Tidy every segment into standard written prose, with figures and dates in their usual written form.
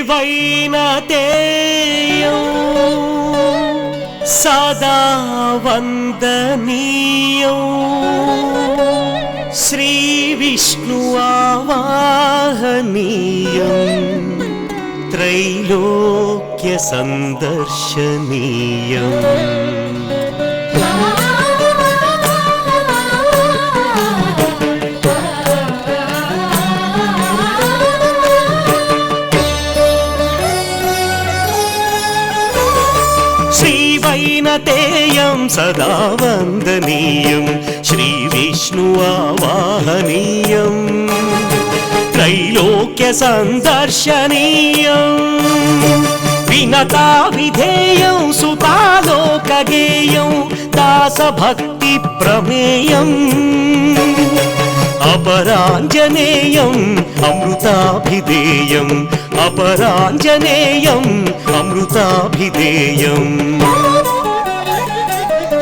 వైనతేయం సదా వందనీయం శ్రీ విష్ణు ఆవాహనీయం త్రైలోక్య సందర్శనీయం వైనతేయం సదా వందనీయం శ్రీ విష్ణు ఆవాహనీయం త్రైలోక్య సందర్శనీయం వినతా విధేయం సుతాలోక గేయం దాస భక్తి ప్రమేయం అపరాంజనేయం అమృతాభిధేయం అపరాంజనేయం అమృతాభిధేయం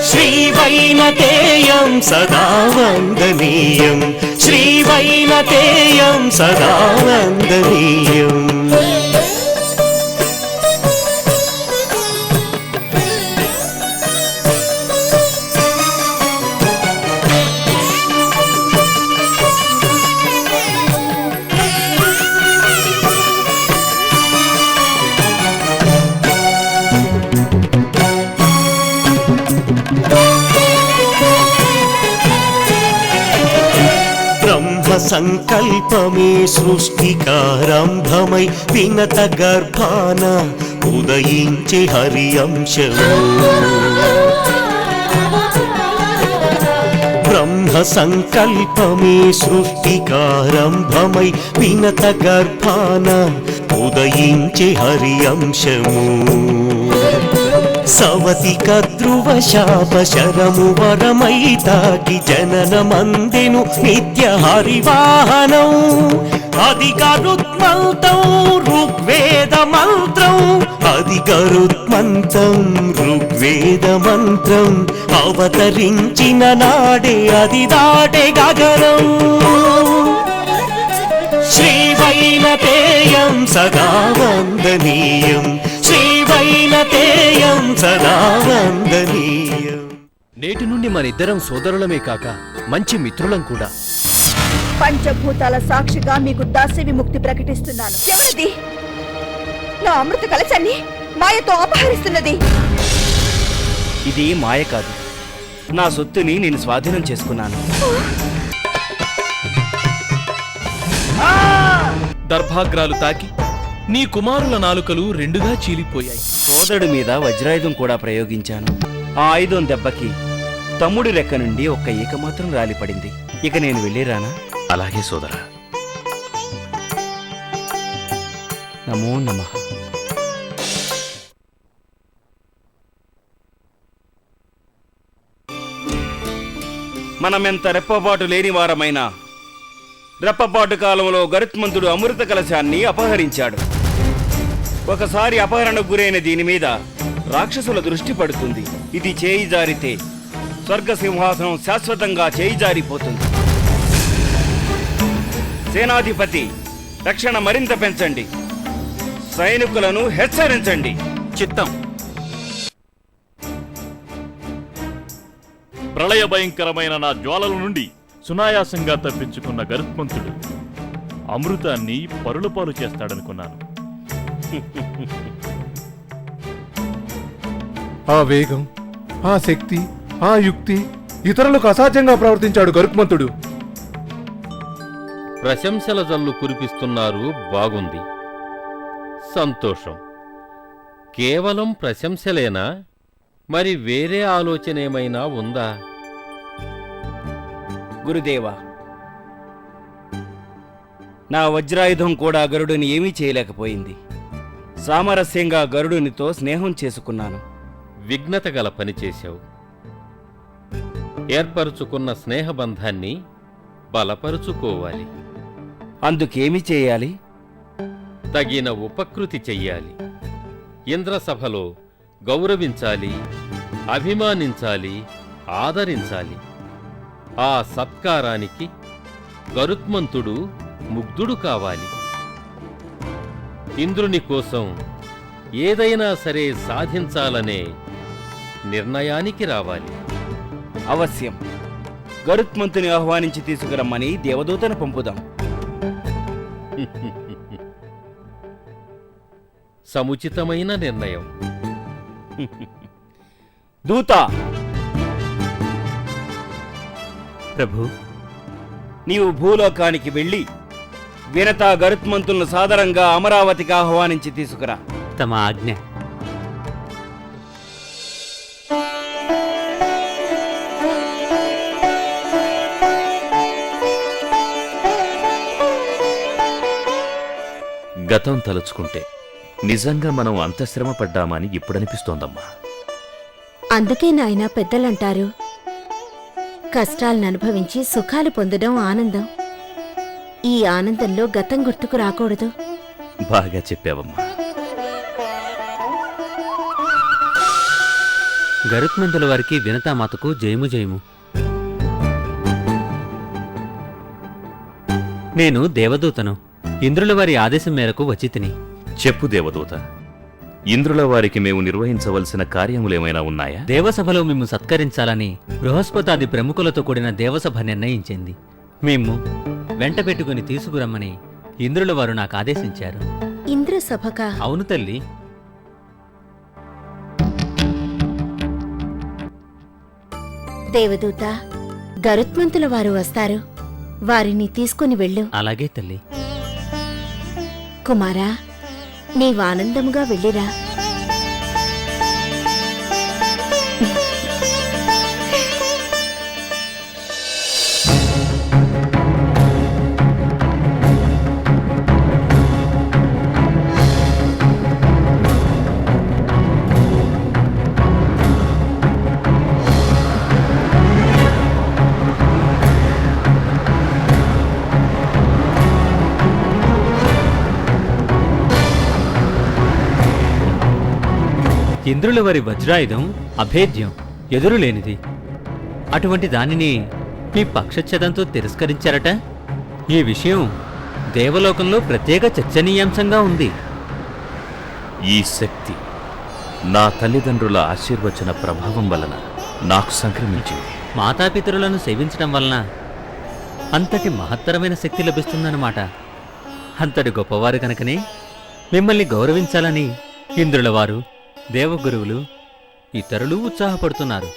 శ్రీవైనతేయం సదా వందనీయం శ్రీవైనతేయం సదా వందనీయం సంకల్పమే సృష్టికారంభమై వినత గర్భాన ఉదయించే హరి అంశము బ్రహ్మ సంకల్పమే సృష్టికారంభమై వినత గర్భాన ఉదయించే హరి అంశము సవతి కద్రువ శాప శరము వరమై తాకి జననమందెను నిత్య హరివాహనం అది గరుత్మంతం ఋగ్వేద మంత్రం అది గరుత్మంతం ఋగ్వేద మంత్రం అవతరించిన నాడే అది దాటే గగనం శ్రీవైనతేయం సదా వందనీయం శ్రీవైనతేయం సదా వందనీయం. నేటి నుండి మనిద్దరం సోదరులమే కాక మంచి మిత్రులం కూడా. పంచభూతాల సాక్షిగా మీకు దాస్య విముక్తి ప్రకటిస్తున్నాను. ఎవరిది నా అమృత కలశాన్ని మాయతో అపహరిస్తున్నది? ఇది మాయ కాదు, నా సొత్తుని నేను స్వాధీనం చేసుకున్నాను. దర్భాగ్రాలు తాకి నీ కుమారుల నాలుకలు రెండుగా చీలిపోయాయి. సోదరుడి మీద వజ్రాయుధం కూడా ప్రయోగించాను. ఆ ఆయుధం దెబ్బకి తమ్ముడి రెక్క నుండి ఒక్క ఈక మాత్రం రాలిపడింది. ఇక నేను వెళ్ళిరానా? అలాగే సోదరా. నమో నమః. మనమెంత రెప్పబాటు లేనివారమైనా రెప్పబాటు కాలంలో గరుత్మంతుడు అమృత కలశాన్ని అపహరించాడు. ఒకసారి అపహరణకు గురైన దీని మీద రాక్షసుల దృష్టి పడుతుంది. ఇది చేయి జారితే స్వర్గ సింహాసనం శాశ్వతంగా చేయి జారిపోతుంది. సేనాధిపతి, రక్షణ మరింత పెంచండి, సైనికులను హెచ్చరించండి. చిత్తం. ప్రళయ భయంకరమైన నా జ్వాలల నుండి సునాయాసంగా తప్పించుకున్న గరుత్మంతుడు అమృతాన్ని పరులపాలు చేస్తాడనుకున్నాను. ఆ వేగం, ఆ శక్తి, ఆ యుక్తి ఇతరులకు అసాధ్యంగా ప్రవర్తించాడు గరుత్మంతుడు. ప్రశంసల జల్లు కురిపిస్తున్నారు, బాగుంది, సంతోషం. కేవలం ప్రశంసలేనా? మరి వేరే ఆలోచనేమైనా ఉందా? గురుదేవా, నా వజ్రాయుధం కూడా గరుడుని ఏమీ చేయలేకపోయింది. సామరస్యంగా గరుడునితో స్నేహం చేసుకున్నాను. విఘ్నత గల పనిచేశావు. ఏర్పరుచుకున్న స్నేహబంధాన్ని బలపరుచుకోవాలి. అందుకేమి చేయాలి? తగిన ఉపకృతి చెయ్యాలి. ఇంద్రసభలో గౌరవించాలి, అభిమానించాలి, ఆదరించాలి. ఆ సత్కారానికి గరుత్మంతుడు ముగ్ధుడు కావాలి. ఇంద్రుని కోసం ఏదైనా సరే సాధించాలనే నిర్ణయానికి రావాలి. అవశ్యం. గరుత్మంతుని ఆహ్వానించి తీసుకురమ్మని దేవదూతను పంపుదాం. సముచితమైన నిర్ణయం. దూత, ప్రభు, నీవు భూలోకానికి వెళ్ళి వినత గరుత్మంతులను సాదరంగా అమరావతికి ఆహ్వానించి తీసుకురా. తమ ఆజ్ఞ. గతం తలుచుకుంటే నిజంగా మనం అంత శ్రమ పడ్డామని ఇప్పుడనిపిస్తోందమ్మా. అందుకే నాయనా పెద్దలంటారు, కష్టాలను అనుభవించి సుఖాలు పొందడం ఆనందం. ఈ ఆనందంలో గతం గుర్తుకు రాకూడదు. బాగా చెప్పావమ్మా. గరుత్మంతుల వారికి వినతామాతకు జయము జయము. నేను దేవదూతను. ఇంద్రుల వారి ఆదేశం మేరకు వచ్చి తిని. చెప్పు దేవదూత, ఇంద్రుల వారికి మేము నిర్వహించవలసిన కార్యములేమైనా ఉన్నాయా? దేవసభలో మేము సత్కరించాలని బృహస్పతాది ప్రముఖులతో కూడిన దేవసభ నిర్ణయించింది. మేము వెంట పెట్టుకుని తీసుకురమ్మని ఇంద్రుల వారు నాకు ఆదేశించారు. ఇంద్రసభకా? అవును తల్లి. దేవదూత, గరుత్మంతుల వారు వస్తారు. వారిని తీసుకుని వెళ్ళు. అలాగే తల్లి. కుమారా, నీవానందముగా వెళ్ళిరా. ఇంద్రుల వారి వజ్రాయుధం అభేద్యం, ఎదురులేనిది. అటువంటి దానిని మీ పక్షఛేదంతో తిరస్కరించారట. ఈ విషయం దేవలోకంలో ప్రత్యేక చర్చనీయాంశంగా ఉంది. ఈ శక్తి నా తల్లిదండ్రుల ఆశీర్వచన ప్రభావం వలన నాకు సంక్రమించింది. మాతాపితరులను సేవించడం వలన అంతటి మహత్తరమైన శక్తి లభిస్తుందన్నమాట. అంతటి గొప్పవారు కనుకనే మిమ్మల్ని గౌరవించాలని ఇంద్రుల వారు, దేవగురువులు, ఇతరులు ఉత్సాహపడుతున్నారు.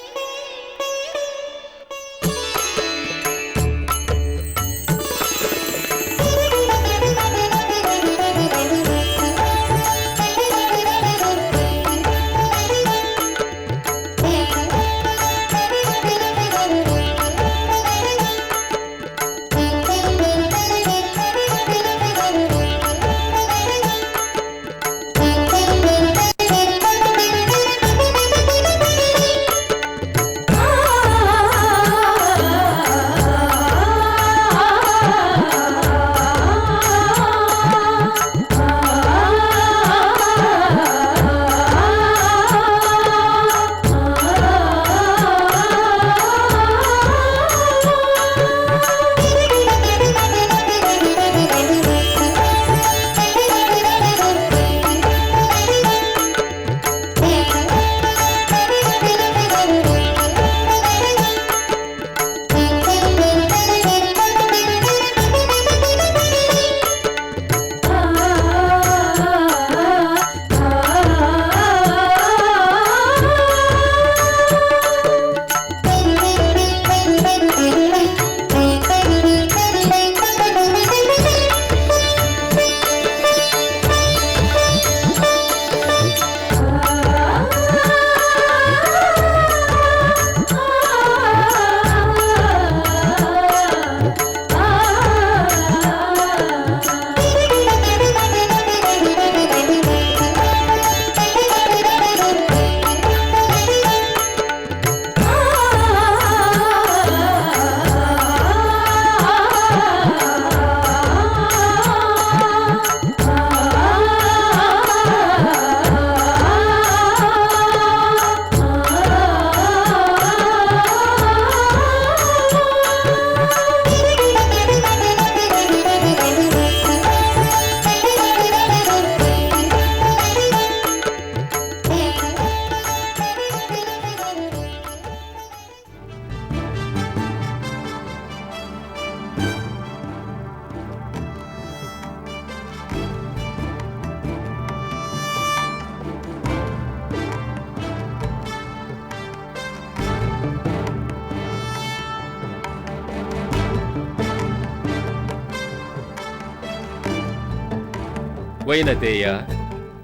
వైనతేయ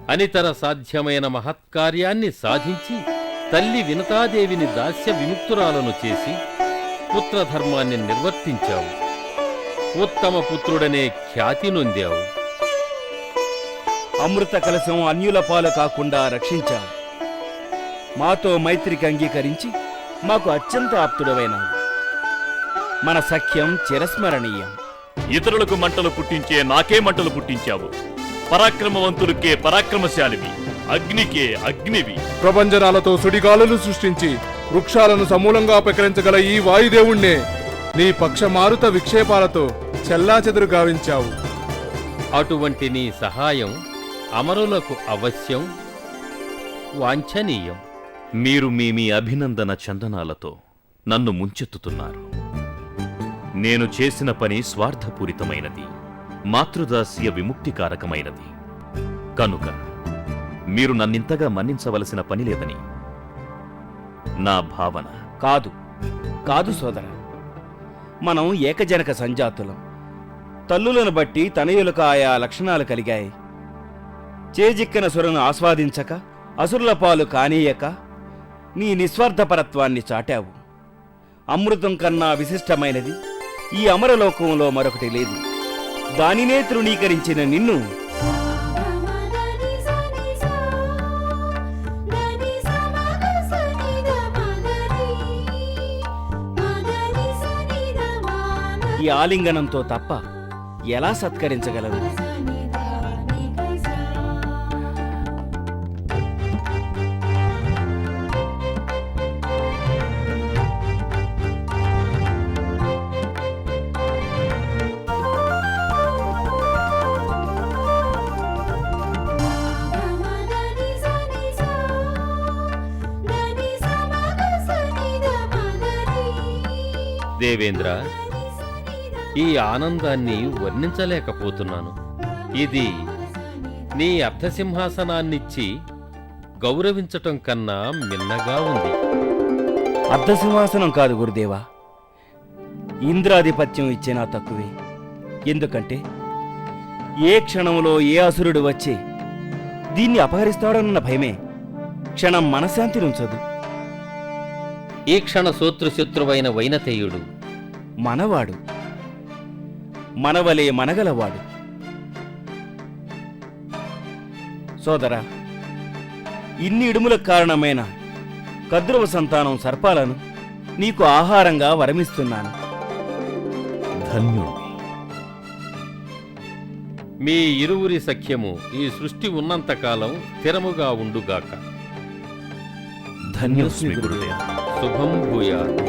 అనితర సాధ్యమైన మహత్కార్యాన్ని సాధించి తల్లి వినతాదేవిని దాస్య విముక్తురాలను చేసి పుత్రధర్మాన్ని నిర్వర్తించావు. ఉత్తమ పుత్రుడనే ఖ్యాతి నొందావు. అమృత కలశం అన్యుల పాలు కాకుండా రక్షించావు. మాతో మైత్రికి అంగీకరించి మాకు అత్యంత ఆప్తుడవైనావు. మన సఖ్యం చిరస్మరణీయం. ఇతరులకు మంటలు పుట్టించే నాకే మంటలు పుట్టించావు. పరాక్రమవంతులకే పరాక్రమశాలివి, అగ్నికే అగ్నివి. ప్రభంజనాలతో సుడిగాలులు సృష్టించి వృక్షాలను సమూలంగా ఉపకరించగల ఈ వాయుదేవుణ్ణే నీ పక్షమారుత విక్షేపాలతో చెల్లాచెదురు గావించావు. అటువంటి నీ సహాయం అమరులకు అవశ్యం, వాంఛనీయం. మీరు మీ అభినందన చందనాలతో నన్ను ముంచెత్తుతున్నారు. నేను చేసిన పని స్వార్థపూరితమైనది, మాతృదాస్య విముక్తికారకమైనది. కనుక మీరు నన్నింతగా మన్నించవలసిన పని లేదని నా భావన. కాదు సోదర, మనం ఏకజనక సంజాతులం. తల్లులను బట్టి తనయులకు ఆయా లక్షణాలు కలిగాయి. చేజిక్కిన సురను ఆస్వాదించక, అసురుల పాలు కానీయక నీ నిస్వార్థపరత్వాన్ని చాటావు. అమృతం కన్నా విశిష్టమైనది ఈ అమరలోకంలో మరొకటి లేదు. దానినే తృణీకరించిన నిన్ను ఈ ఆలింగనంతో తప్ప ఎలా సత్కరించగలవు? దేవేంద్ర, ఈ ఆనందాన్ని వర్ణించలేకపోతున్నాను. ఇది నీ అర్ధసింహాసనాన్నిచ్చి గౌరవించటం కన్నా మిన్నగా ఉంది. అర్ధసింహాసనం కాదు గురుదేవా, ఇంద్రాధిపత్యం ఇచ్చినా తక్కువే. ఎందుకంటే ఏ క్షణంలో ఏ అసురుడు వచ్చి దీన్ని అపహరిస్తాడన్న భయమే క్షణం మనశ్శాంతి నుంచదు. ఈ క్షణ శత్రువైన వైనతేయుడు మనవాడు, మనవలే మనగలవాడు. సోదరా, ఇన్ని ఇడుములకు కారణమైన కద్రువ సంతానం సర్పాలను నీకు ఆహారంగా వరమిస్తున్నాను. ధన్యుణ్ణి. మీ ఇరువురి సఖ్యము ఈ సృష్టి ఉన్నంతకాలం స్థిరముగా ఉండుగాక. ధన్యోస్మి గురుదేవ. శుభం భూయాత్.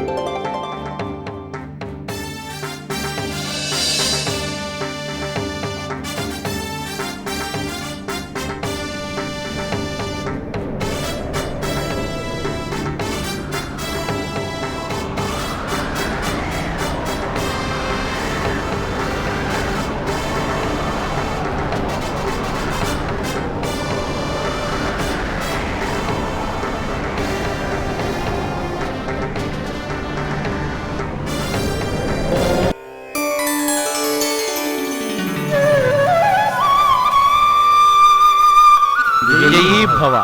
భవ.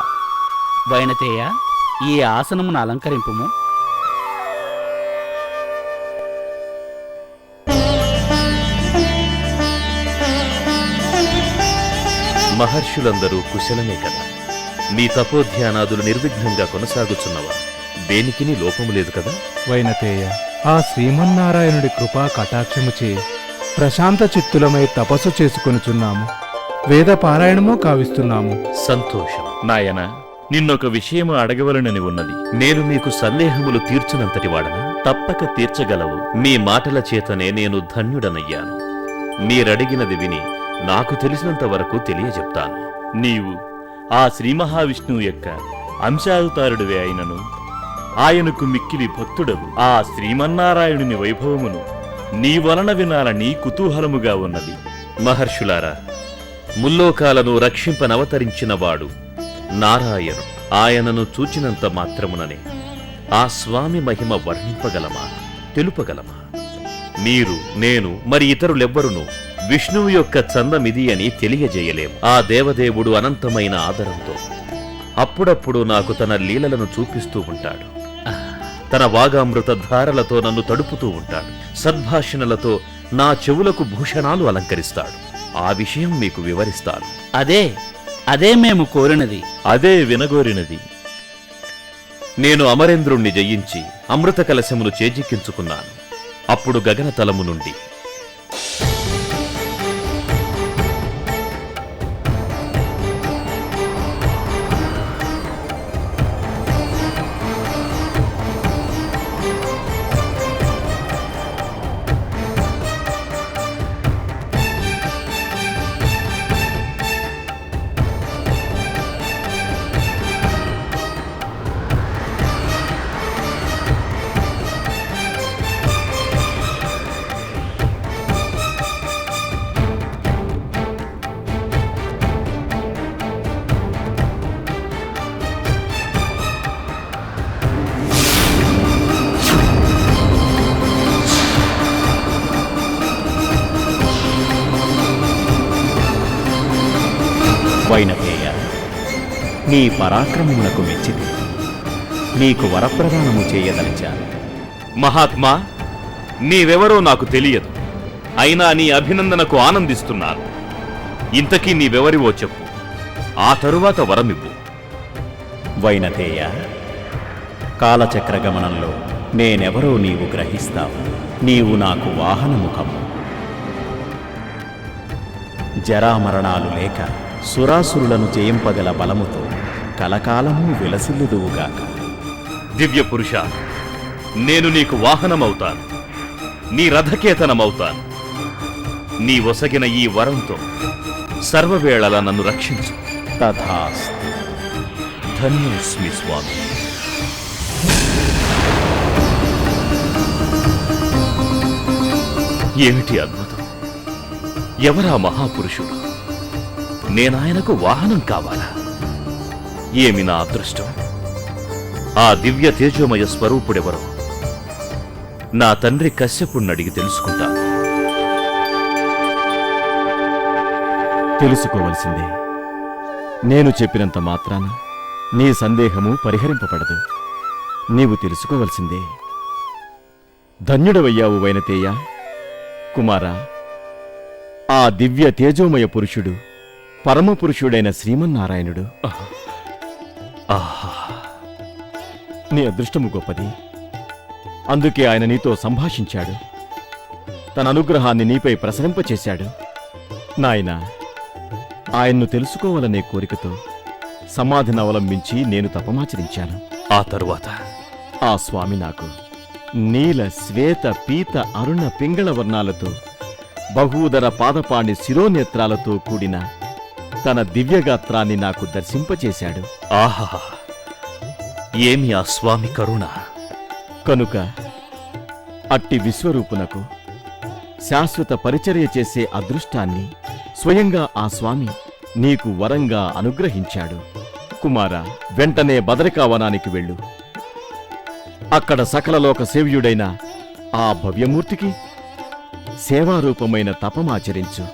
వైనతేయ, ఈ ఆసనమును అలంకరింపుము. మహర్షులందరూ కుశలమే కదా? మీ తపోధ్యానాదులు నిర్విఘ్నంగా కొనసాగుచున్నవా? దేనికిని లోపము లేదు కదా? వైనతేయ, ఆ శ్రీమన్నారాయణుడి కృపా కటాక్షముచే ప్రశాంత చిత్తులమై తపస్సు చేసుకొనుచున్నాము. వేద పారాయణము కావిస్తున్నాము. సంతోషం. నాయన, నిన్నొక విషయము అడగవలనని ఉన్నది. నేను మీకు సందేహములు తీర్చునంతటి వాడనా? తప్పక తీర్చగలవు. మీ మాటల చేతనే నేను ధన్యుడనయ్యాను. మీరడిగినది విని నాకు తెలిసినంత వరకు తెలియజెప్తాను. నీవు ఆ శ్రీ మహావిష్ణువు యొక్క అంశావతారుడివే అయినను ఆయనకు మిక్కిలి భక్తుడవు. ఆ శ్రీమన్నారాయణుని వైభవమును నీ వలన వినాలని కుతూహలముగా ఉన్నది. మహర్షులారా, ముల్లోకాలను రక్షింపనవతరించినవాడు నారాయణుడు. ఆయనను చూచినంత మాత్రముననే ఆ స్వామి మహిమ వర్ణింపగలమా, తెలుపగలమా? మీరు, నేను, మరి ఇతరులెవ్వరునూ విష్ణువు యొక్క చందమిది అని తెలియజేయలేము. ఆ దేవదేవుడు అనంతమైన ఆదరంతో అప్పుడప్పుడు నాకు తన లీలలను చూపిస్తూ ఉంటాడు. తన వాగామృత ధారలతో నన్ను తడుపుతూ ఉంటాడు. సద్భాషణలతో నా చెవులకు భూషణాలు అలంకరిస్తాడు. ఆ విషయం మీకు వివరిస్తాను. అదే మేము కోరినది, అదే వినగోరినది. నేను అమరేంద్రుణ్ణి జయించి అమృత కలశమును చేజిక్కించుకున్నాను. అప్పుడు గగనతలము నుండి వైనతేయ, నీ పరాక్రమమునకు మెచ్చితి. నీకు వరప్రదానము చేయదలిచాను. మహాత్మా, నీవెవరో నాకు తెలియదు. అయినా నీ అభినందనకు ఆనందిస్తున్నాను. ఇంతకీ నీవెవరివో చెప్పు. ఆ తరువాత వరమివ్వు. వైనతేయ, కాలచక్ర గమనంలో నేనెవరో నీవు గ్రహిస్తావు. నీవు నాకు వాహనముఖము. జరామరణాలు లేక సురాసురులను జయింపగల బలముతో కలకాలము విలసిల్లుదువుగాక. దివ్య పురుష, నేను నీకు వాహనమవుతాను. నీ రథకేతనమవుతాను. నీ ఒసగిన ఈ వరంతో సర్వవేళలా నన్ను రక్షించు. తథాస్తు. ధన్యోస్మి స్వామి. ఏమిటి అద్భుతం! ఎవరా మహాపురుషుడు? నేనాయనకు వాహనం కావాలా? ఏమి నా అదృష్టం! ఆ దివ్య తేజోమయ స్వరూపుడెవరో నా తండ్రి కశ్యపుణ్ణడిగి తెలుసుకుంటాను. తెలుసుకోవలసిందే. నేను చెప్పినంత మాత్రాన నీ సందేహము పరిహరింపబడదు. నీవు తెలుసుకోవలసిందే. ధన్యుడవయ్యావు వైనతేయ. కుమారా, ఆ దివ్య తేజోమయ పురుషుడు పరమపురుషుడైన శ్రీమన్నారాయణుడు. నీ అదృష్టము గొప్పది. అందుకే ఆయన నీతో సంభాషించాడు. తన అనుగ్రహాన్ని నీపై ప్రసరింపచేశాడు. నాయనా, ఆయన్ను తెలుసుకోవాలనే కోరికతో సమాధిని అవలంబించి నేను తపమాచరించాను. ఆ తరువాత ఆ స్వామి నాకు నీల శ్వేత పీత అరుణ పింగళ వర్ణాలతో బహూదర పాదపాణి శిరోనేత్రాలతో కూడిన తన దివ్యగాత్రాన్ని నాకు దర్శింపచేశాడు. ఆహా! ఏమి ఆ స్వామి కరుణ! కనుక అట్టి విశ్వరూపునకు శాశ్వత పరిచర్య చేసే అదృష్టాన్ని స్వయంగా ఆ స్వామి నీకు వరంగా అనుగ్రహించాడు. కుమారా, వెంటనే బదరికావనానికి వెళ్ళు. అక్కడ సకలలోక సేవ్యుడైన ఆ భవ్యమూర్తికి సేవారూపమైన తపమాచరించు.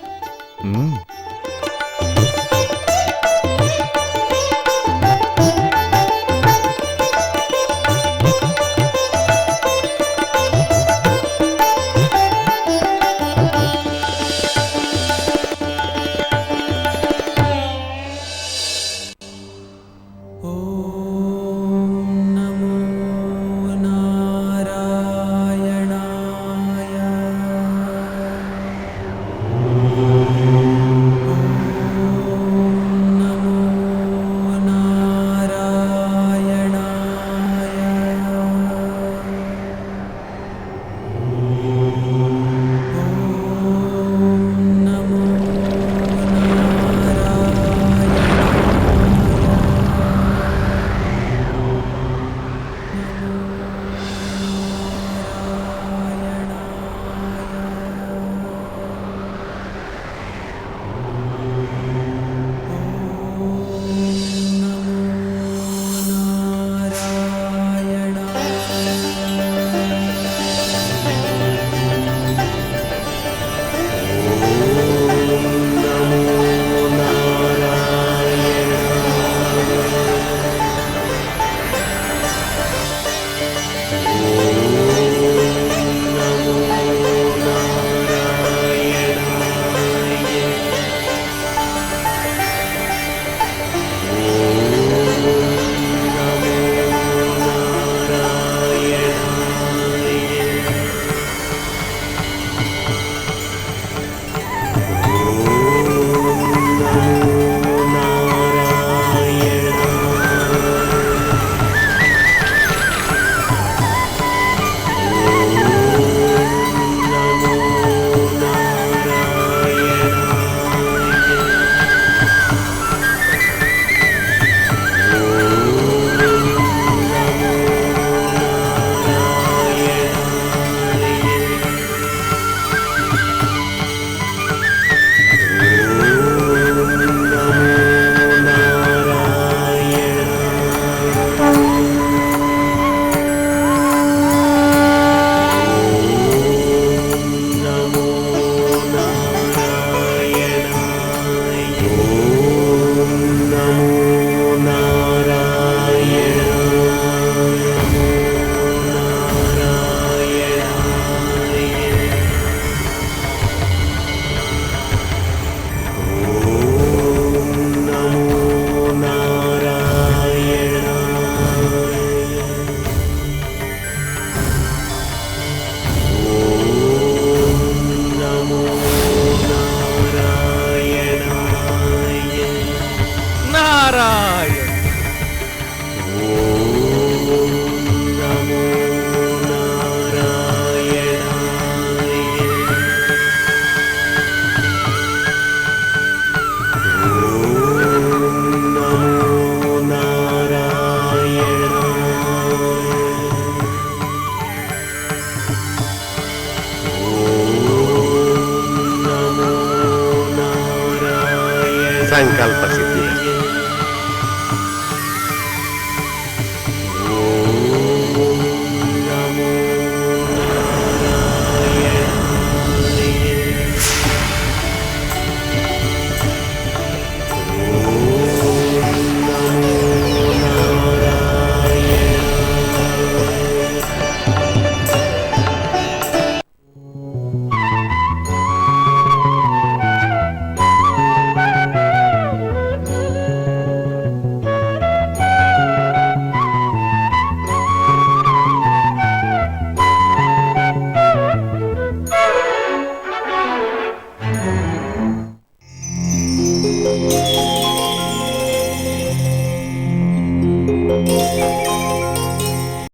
సంకల్ప సిద్ధి.